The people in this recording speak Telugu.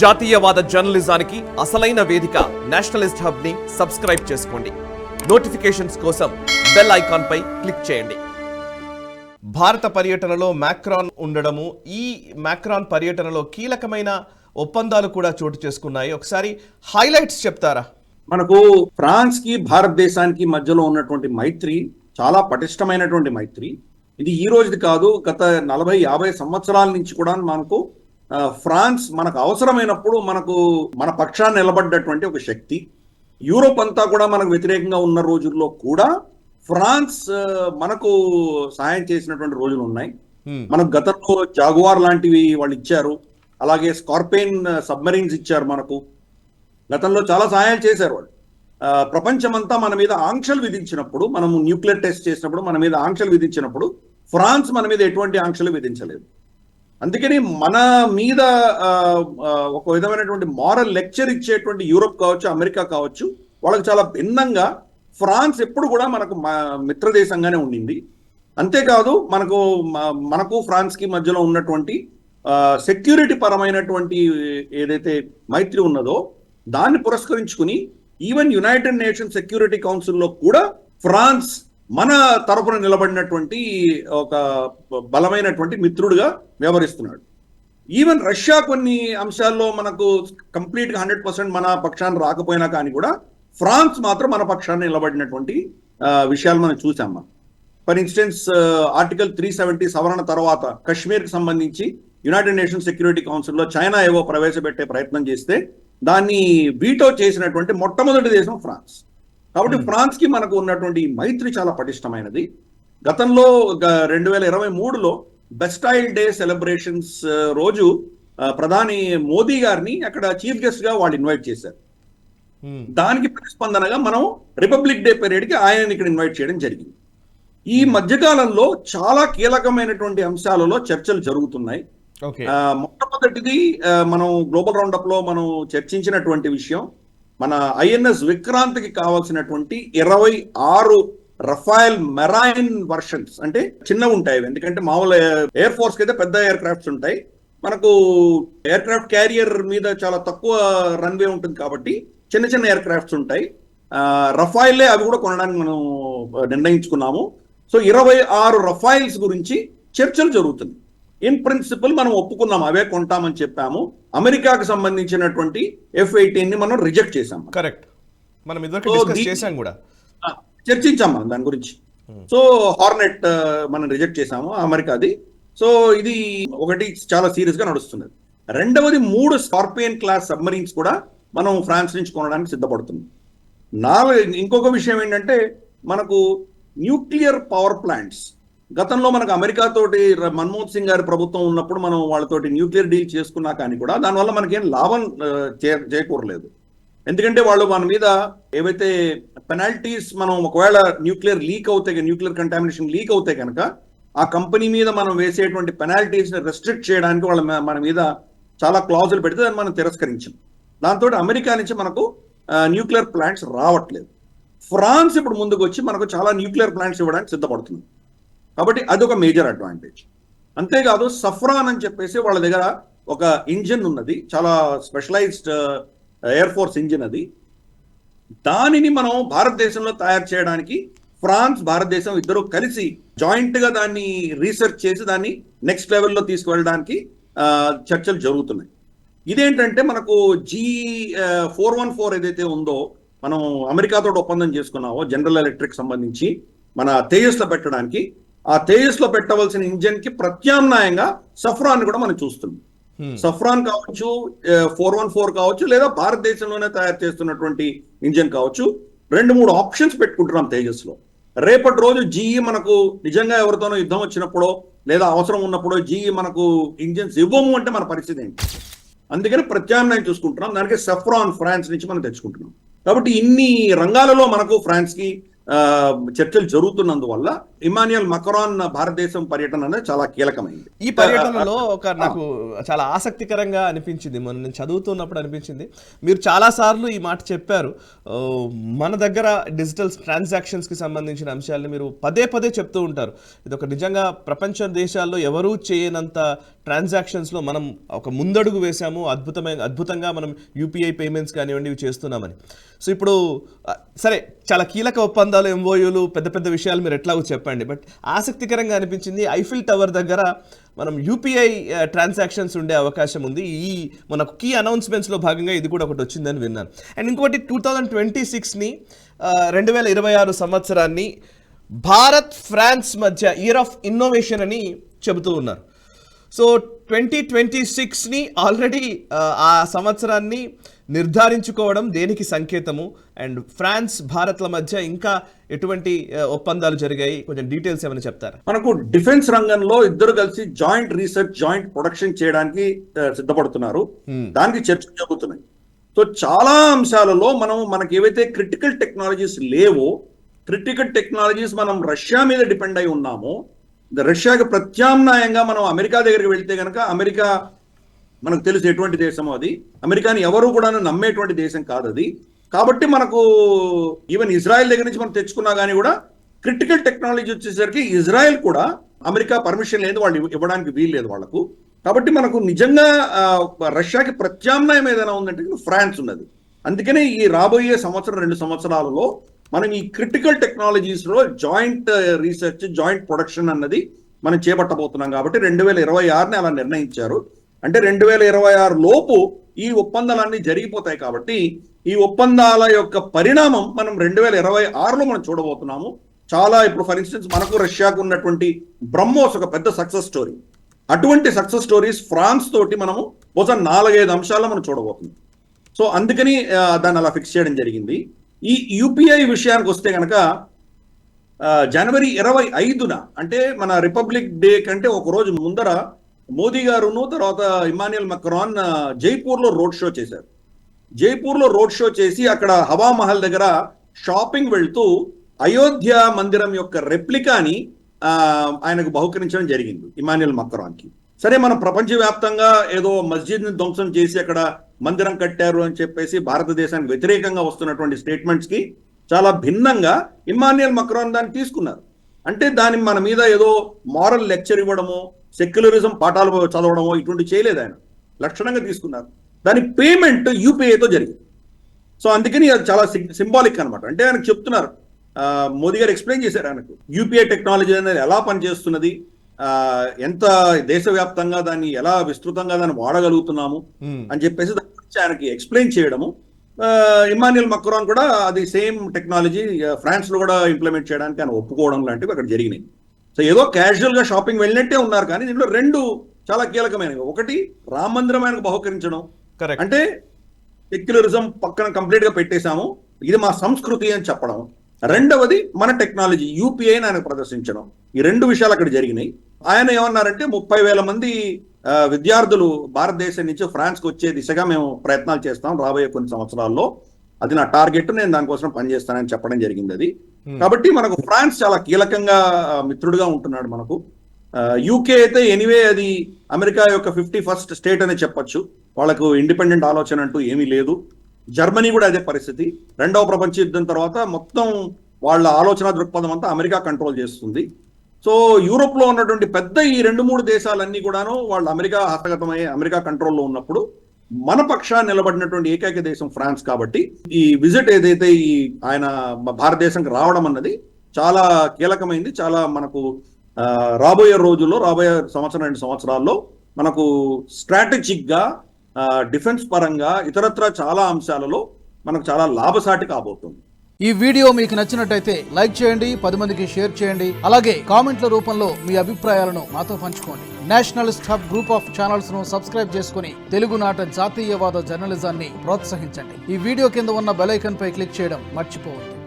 జాతీయవాద జర్నలిజానికి అసలైన వేదిక నేషనలిస్ట్ హబ్ ని సబ్స్క్రైబ్ చేసుకోండి. నోటిఫికేషన్స్ కోసం బెల్ ఐకాన్ పై క్లిక్ చేయండి. భారత పర్యటనలో మాక్రాన్ ఉండడము, ఈ మాక్రాన్ పర్యటనలో కీలకమైన ఒప్పందాలు కూడా చోటు చేసుకున్నాయి. ఒకసారి హైలైట్స్ చెప్తారా? మనకు ఫ్రాన్స్ కి భారతదేశానికి మధ్యలో ఉన్నటువంటి మైత్రి చాలా పటిష్టమైనటువంటి మైత్రి. ఇది ఈ రోజుది కాదు, గత 40-50 సంవత్సరాల నుంచి కూడా మనకు ఫ్రాన్స్ మనకు అవసరమైనప్పుడు మన పక్షాన్ని నిలబడ్డటువంటి ఒక శక్తి. యూరోప్ అంతా కూడా మనకు వ్యతిరేకంగా ఉన్న రోజుల్లో కూడా ఫ్రాన్స్ మనకు సహాయం చేసినటువంటి రోజులు ఉన్నాయి. మనకు గతంలో జాగువార్ లాంటివి వాళ్ళు ఇచ్చారు, అలాగే స్కార్పియన్ సబ్మరీన్స్ ఇచ్చారు. మనకు గతంలో చాలా సహాయాలు చేశారు వాళ్ళు. ప్రపంచమంతా మన మీద ఆంక్షలు విధించినప్పుడు, మనము న్యూక్లియర్ టెస్ట్ చేసినప్పుడు మన మీద ఆంక్షలు విధించినప్పుడు ఫ్రాన్స్ మన మీద ఎటువంటి ఆంక్షలు విధించలేదు. అందుకని మన మీద ఒక విధమైనటువంటి మారల్ లెక్చర్ ఇచ్చేటువంటి యూరోప్ కావచ్చు, అమెరికా కావచ్చు, వాళ్ళకి చాలా భిన్నంగా ఫ్రాన్స్ ఎప్పుడు కూడా మనకు మిత్రదేశంగానే ఉండింది. అంతేకాదు మనకు ఫ్రాన్స్కి మధ్యలో ఉన్నటువంటి సెక్యూరిటీ పరమైనటువంటి ఏదైతే మైత్రి ఉన్నదో దాన్ని పురస్కరించుకుని ఈవెన్ యునైటెడ్ నేషన్ సెక్యూరిటీ కౌన్సిల్లో కూడా ఫ్రాన్స్ మన తరపున నిలబడినటువంటి ఒక బలమైనటువంటి మిత్రుడుగా వ్యవహరిస్తున్నాడు. ఈవెన్ రష్యా కొన్ని అంశాల్లో మనకు కంప్లీట్గా 100% మన పక్షాన్ని రాకపోయినా కానీ కూడా ఫ్రాన్స్ మాత్రం మన పక్షాన్ని నిలబడినటువంటి విషయాలు మనం చూసాం. ఫర్ ఇన్స్టెన్స్ ఆర్టికల్ 370 సవరణ తర్వాత కశ్మీర్కి సంబంధించి యునైటెడ్ నేషన్ సెక్యూరిటీ కౌన్సిల్లో చైనా ఏవో ప్రవేశపెట్టే ప్రయత్నం చేస్తే దాన్ని వీటో చేసినటువంటి మొట్టమొదటి దేశం ఫ్రాన్స్. కాబట్టి ఫ్రాన్స్ కి మనకు ఉన్నటువంటి మైత్రి చాలా పటిష్టమైనది. గతంలో 2023లో బెస్టైల్ డే సెలబ్రేషన్స్ రోజు ప్రధాని మోదీ గారిని అక్కడ చీఫ్ గెస్ట్ గా వాళ్ళు ఇన్వైట్ చేశారు. దానికి ప్రతిస్పందనగా మనం రిపబ్లిక్ డే పీరియడ్ కి ఆయనని ఇక్కడ ఇన్వైట్ చేయడం జరిగింది. ఈ మధ్యకాలంలో చాలా కీలకమైనటువంటి అంశాలలో చర్చలు జరుగుతున్నాయి. మొట్టమొదటిది మనం గ్లోబల్ రౌండప్ లో మనం చర్చించినటువంటి విషయం, మన ఐఎన్ఎస్ విక్రాంత్కి కావాల్సినటువంటి 26 రఫాయల్ మెరైన్ వర్షన్స్, అంటే చిన్నవి ఉంటాయి. ఎందుకంటే మామూలు ఎయిర్ ఫోర్స్ కి అయితే పెద్ద ఎయిర్ క్రాఫ్ట్స్ ఉంటాయి, మనకు ఎయిర్ క్రాఫ్ట్ క్యారియర్ మీద చాలా తక్కువ రన్వే ఉంటుంది కాబట్టి చిన్న చిన్న ఎయిర్ క్రాఫ్ట్స్ ఉంటాయి. రఫాయిల్లే అవి కూడా కొనడానికి మనం నిర్ణయించుకున్నాము. సో 26 రఫాయిల్స్ గురించి చర్చలు జరుగుతుంది. ఇన్ ప్రిన్సిపల్ మనం ఒప్పుకున్నాం, అవే కొంటామని చెప్పాము. అమెరికాకు సంబంధించినటువంటి F-18 ని మనం రిజెక్ట్ చేసాం. కరెక్ట్, మనం డిస్కస్ చేసాం కూడా, చర్చించాం మనం దాని గురించి. సో హార్నెట్ మనం రిజెక్ట్ చేసాము అమెరికాది. సో ఇది ఒకటి చాలా సీరియస్ గా నడుస్తున్నది. రెండవది 3 స్కార్పియన్ క్లాస్ సబ్మరీన్స్ కూడా మనం ఫ్రాన్స్ నుంచి కొనడానికి సిద్ధపడుతున్నాం. ఇంకొక విషయం ఏంటంటే మనకు న్యూక్లియర్ పవర్ ప్లాంట్స్, గతంలో మనకు అమెరికాతోటి మన్మోహన్ సింగ్ గారి ప్రభుత్వం ఉన్నప్పుడు మనం వాళ్ళతోటి న్యూక్లియర్ డీల్ చేసుకున్నా కానీ కూడా దానివల్ల మనకేం లాభం చేకూరలేదు. ఎందుకంటే వాళ్ళు మన మీద ఏవైతే పెనాల్టీస్, మనం ఒకవేళ న్యూక్లియర్ కంటామినేషన్ లీక్ అవుతే కనుక ఆ కంపెనీ మీద మనం వేసేటువంటి పెనాల్టీస్ ని రెస్ట్రిక్ట్ చేయడానికి వాళ్ళ మన మీద చాలా క్లాజులు పెడితే దాన్ని మనం తిరస్కరించాం. దాంతో అమెరికా నుంచి మనకు న్యూక్లియర్ ప్లాంట్స్ రావట్లేదు. ఫ్రాన్స్ ఇప్పుడు ముందుకు వచ్చి మనకు చాలా న్యూక్లియర్ ప్లాంట్స్ ఇవ్వడానికి సిద్ధపడుతుంది. కాబట్టి అదొక మేజర్ అడ్వాంటేజ్. అంతేకాదు సఫ్రాన్ అని చెప్పేసి వాళ్ళ దగ్గర ఒక ఇంజిన్ ఉన్నది, చాలా స్పెషలైజ్డ్ ఎయిర్ ఫోర్స్ ఇంజిన్ అది. దానిని మనం భారతదేశంలో తయారు చేయడానికి ఫ్రాన్స్, భారతదేశం ఇద్దరు కలిసి జాయింట్ గా దాన్ని రీసెర్చ్ చేసి దాన్ని నెక్స్ట్ లెవెల్లో తీసుకువెళ్ళడానికి చర్చలు జరుగుతున్నాయి. ఇదేంటంటే మనకు G414 ఏదైతే ఉందో, మనం అమెరికాతో ఒప్పందం చేసుకున్నామో జనరల్ ఎలక్ట్రిక్ సంబంధించి మన తేజస్లో పెట్టడానికి, ఆ తేజస్లో పెట్టవలసిన ఇంజన్ కి ప్రత్యామ్నాయంగా సఫ్రాన్ కూడా మనం చూస్తున్నాం. సఫ్రాన్ కావచ్చు, 414 కావచ్చు, లేదా భారతదేశంలోనే తయారు చేస్తున్నటువంటి ఇంజన్ కావచ్చు, 2-3 ఆప్షన్స్ పెట్టుకుంటున్నాం తేజస్లో. రేపటి రోజు GE మనకు నిజంగా ఎవరితోనో యుద్ధం వచ్చినప్పుడో లేదా అవసరం ఉన్నప్పుడో GE మనకు ఇంజన్స్ ఇవ్వము అంటే మన పరిస్థితి ఏంటి? అందుకని ప్రత్యామ్నాయం చూసుకుంటున్నాం. దానికి సఫ్రాన్ ఫ్రాన్స్ నుంచి మనం తెచ్చుకుంటున్నాం. కాబట్టి ఇన్ని రంగాలలో మనకు ఫ్రాన్స్ కి చర్చలు జరుగుతున్నందువల్ల ఇమాన్యుయల్ మక్రాన్ భారతదేశం పర్యటన అనేది చాలా కీలకమైంది. ఈ పర్యటనలో నాకు చాలా ఆసక్తికరంగా అనిపించింది, మొన్న నేను చదువుతున్నప్పుడు అనిపించింది. మీరు చాలాసార్లు ఈ మాట చెప్పారు, మన దగ్గర డిజిటల్ ట్రాన్సాక్షన్స్కి సంబంధించిన అంశాలను మీరు పదే పదే చెప్తూ ఉంటారు. ఇది ఒక నిజంగా ప్రపంచ దేశాల్లో ఎవరూ చేయనంత ట్రాన్సాక్షన్స్లో మనం ఒక ముందడుగు వేసాము, అద్భుతంగా మనం యూపీఐ పేమెంట్స్ కానివ్వండి ఇవి చేస్తున్నామని. సో ఇప్పుడు సరే, చాలా కీలక ఒప్పందాలు, ఎంఓయూలు, పెద్ద పెద్ద విషయాలు మీరు ఎట్లాగో చెప్పండి. బట్ ఆసక్తికరంగా అనిపించింది, ఐఫిల్ టవర్ దగ్గర మనం యూపీఐ ట్రాన్సాక్షన్స్ ఉండే అవకాశం ఉంది. ఈ మనకు కీ అనౌన్స్మెంట్స్లో భాగంగా ఇది కూడా ఒకటి వచ్చిందని విన్నాను. అండ్ ఇంకోటి 2026ని 2026 సంవత్సరాన్ని భారత్ ఫ్రాన్స్ మధ్య ఇయర్ ఆఫ్ ఇన్నోవేషన్ అని చెబుతూ ఉన్నారు. సో 2026ని ఆల్రెడీ ఆ సంవత్సరాన్ని నిర్ధారించుకోవడం దేనికి సంకేతము? అండ్ ఫ్రాన్స్ భారత్ల మధ్య ఇంకా ఎటువంటి ఒప్పందాలు జరిగాయి, కొంచెం డీటెయిల్స్ ఏమైనా చెప్తారా? మనకు డిఫెన్స్ రంగంలో ఇద్దరు కలిసి జాయింట్ రీసెర్చ్, జాయింట్ ప్రొడక్షన్ చేయడానికి సిద్ధపడుతున్నారు. దానికి చర్చలు జరుగుతున్నాయి. సో చాలా అంశాలలో మనకి ఏవైతే క్రిటికల్ టెక్నాలజీస్ లేవో, క్రిటికల్ టెక్నాలజీస్ మనం రష్యా మీద డిపెండ్ అయి ఉన్నామో, రష్యాకి ప్రత్యామ్నాయంగా మనం అమెరికా దగ్గరికి వెళ్తే కనుక, అమెరికా మనకు తెలుసు ఎటువంటి దేశమో అది. అమెరికాని ఎవరు కూడా నమ్మేటువంటి దేశం కాదు అది. కాబట్టి మనకు ఈవెన్ ఇజ్రాయెల్ దగ్గర నుంచి మనం తెచ్చుకున్నా కానీ కూడా క్రిటికల్ టెక్నాలజీ వచ్చేసరికి ఇజ్రాయెల్ కూడా అమెరికా పర్మిషన్ లేదు, వాళ్ళు ఇవ్వడానికి వీలు లేదు వాళ్ళకు. కాబట్టి మనకు నిజంగా రష్యాకి ప్రత్యామ్నాయం ఏదైనా ఉందంటే ఫ్రాన్స్ ఉన్నది. అందుకనే ఈ రాబోయే 2 సంవత్సరాలలో మనం ఈ క్రిటికల్ టెక్నాలజీస్ లో జాయింట్ రీసెర్చ్, జాయింట్ ప్రొడక్షన్ అన్నది మనం చేపట్టబోతున్నాం. కాబట్టి 2026ని అలా నిర్ణయించారు. అంటే 2026 లోపు ఈ ఒప్పందాలన్నీ జరిగిపోతాయి. కాబట్టి ఈ ఒప్పందాల యొక్క పరిణామం మనం 2026లో మనం చూడబోతున్నాము. చాలా ఇప్పుడు ఫర్ ఇన్స్టెన్స్ మనకు రష్యాకు ఉన్నటువంటి బ్రహ్మోస్ ఒక పెద్ద సక్సెస్ స్టోరీ. అటువంటి సక్సెస్ స్టోరీస్ ఫ్రాన్స్ తోటి మనము బహుశా 4-5 అంశాల్లో మనం చూడబోతున్నాం. సో అందుకని దాన్ని అలా ఫిక్స్ చేయడం జరిగింది. ఈ యూపీఐ విషయానికి వస్తే కనుక జనవరి 25న అంటే మన రిపబ్లిక్ డే కంటే ఒక రోజు ముందర మోదీ గారును తర్వాత ఇమాన్యుయల్ మక్రాన్ జైపూర్లో రోడ్ షో చేశారు. జైపూర్లో రోడ్ షో చేసి అక్కడ హవా మహల్ దగ్గర షాపింగ్ వెళ్తూ అయోధ్య మందిరం యొక్క రెప్లికాని ఆయనకు బహుకరించడం జరిగింది ఇమాన్యుయల్ మక్రాన్కి. సరే, మనం ప్రపంచవ్యాప్తంగా ఏదో మస్జిద్ని ధ్వంసం చేసి అక్కడ మందిరం కట్టారు అని చెప్పేసి భారతదేశానికి వ్యతిరేకంగా వస్తున్నటువంటి స్టేట్మెంట్స్ కి చాలా భిన్నంగా ఇమాన్యుయల్ మక్రాన్ దాన్ని తీసుకున్నారు. అంటే దాని మన మీద ఏదో మారల్ లెక్చర్ ఇవ్వడమో, సెక్యులరిజం పాఠాలు చదవడమో ఇటువంటి చేయలేదు. ఆయన లక్షణంగా తీసుకున్నారు. దాని పేమెంట్ యూపీఐతో జరిగింది. సో అందుకని అది చాలా సింబాలిక్ అనమాట. అంటే ఆయనకు చెప్తున్నారు, మోదీ గారు ఎక్స్ప్లెయిన్ చేశారు ఆయనకు యూపీఐ టెక్నాలజీ అనేది ఎలా పనిచేస్తున్నది, ఎంత దేశవ్యాప్తంగా దాన్ని ఎలా విస్తృతంగా దాన్ని వాడగలుగుతున్నాము అని చెప్పేసి దాని గురించి ఆయనకి ఎక్స్ప్లెయిన్ చేయడము. ఇమాన్యుయల్ మక్రాన్ కూడా అది సేమ్ టెక్నాలజీ ఫ్రాన్స్ లో కూడా ఇంప్లిమెంట్ చేయడానికి ఆయన ఒప్పుకోవడం లాంటివి అక్కడ జరిగినాయి. సో ఏదో క్యాజువల్ గా షాపింగ్ వెళ్ళినట్టే ఉన్నారు, కానీ దీంట్లో 2 చాలా కీలకమైనవి. ఒకటి, రామ మందిరం ఆయనకు బహుకరించడం, అంటే సెక్యులరిజం పక్కన కంప్లీట్ గా పెట్టేశాము, ఇది మా సంస్కృతి అని చెప్పడం. రెండవది మన టెక్నాలజీ యూపీఐని ఆయన ప్రదర్శించడం. ఈ 2 విషయాలు అక్కడ జరిగినాయి. ఆయన ఏమన్నారంటే 30,000 మంది విద్యార్థులు భారతదేశం నుంచి ఫ్రాన్స్కి వచ్చే దిశగా మేము ప్రయత్నాలు చేస్తాం రాబోయే కొన్ని సంవత్సరాల్లో, అది నా టార్గెట్, నేను దానికోసం పనిచేస్తానని చెప్పడం జరిగింది అది. కాబట్టి మనకు ఫ్రాన్స్ చాలా కీలకంగా మిత్రుడుగా ఉంటున్నాడు మనకు. యూకే అయితే ఎనీవే అది అమెరికా యొక్క 51st స్టేట్ అనే చెప్పొచ్చు. వాళ్ళకు ఇండిపెండెంట్ ఆలోచన అంటూ ఏమీ లేదు. జర్మనీ కూడా అదే పరిస్థితి. 2వ ప్రపంచ యుద్ధం తర్వాత మొత్తం వాళ్ళ ఆలోచన దృక్పథం అంతా అమెరికా కంట్రోల్ చేస్తుంది. సో యూరోప్ లో ఉన్నటువంటి పెద్ద ఈ 2-3 దేశాలన్నీ కూడాను వాళ్ళు అమెరికా హస్తగతమయ్యే, అమెరికా కంట్రోల్లో ఉన్నప్పుడు మన పక్షాన్ని నిలబడినటువంటి ఏకైక దేశం ఫ్రాన్స్. కాబట్టి ఈ విజిట్ ఏదైతే ఈ ఆయన భారతదేశానికి రావడం అన్నది చాలా కీలకమైంది. చాలా మనకు రాబోయే రోజుల్లో, రాబోయే 1-2 సంవత్సరాల్లో మనకు స్ట్రాటజిక్ గా, డిఫెన్స్ పరంగా, ఇతరత్ర చాలా అంశాలలో మనకు చాలా లాభసాటి కాబోతుంది. ఈ వీడియో మీకు నచ్చినట్టయితే లైక్ చేయండి, 10 మందికి షేర్ చేయండి. అలాగే కామెంట్ల రూపంలో మీ అభిప్రాయాలను మాతో పంచుకోండి. Nationalist hub group of channels ను సబ్స్క్రైబ్ చేసుకుని తెలుగునాట జాతీయవాద జర్నలిజాన్ని ప్రోత్సహించండి. ఈ వీడియో కింద ఉన్న బెల్ ఐకాన్ పై క్లిక్ చేయడం మర్చిపోవద్దు.